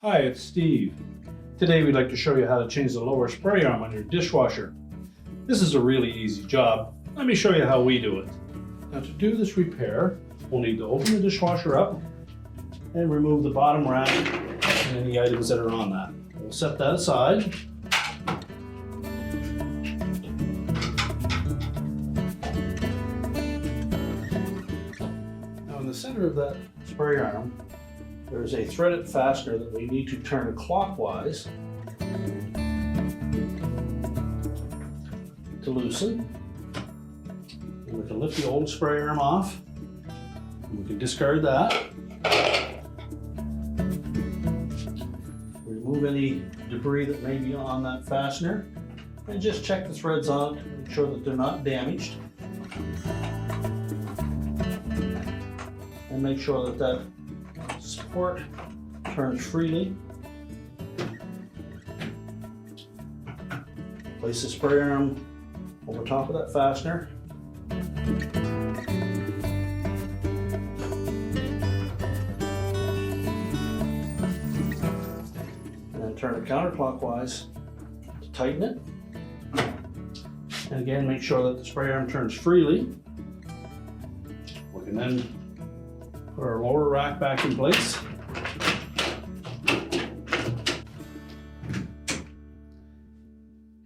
Hi, it's Steve. Today we'd like to show you how to change the lower spray arm on your dishwasher. This is a really easy job. Let me show you how we do it. Now to do this repair, we'll need to open the dishwasher up and remove the bottom rack and any items that are on that. We'll set that aside. Now in the center of that spray arm, there's a threaded fastener that we need to turn clockwise to loosen. And we can lift the old spray arm off. And we can discard that. Remove any debris that may be on that fastener and just check the threads on it to make sure that they're not damaged. And make sure that that support turns freely. Place the spray arm over top of that fastener. And then turn it counterclockwise to tighten it. And again, make sure that the spray arm turns freely. We can then put our lower rack back in place.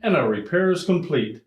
And our repair is complete.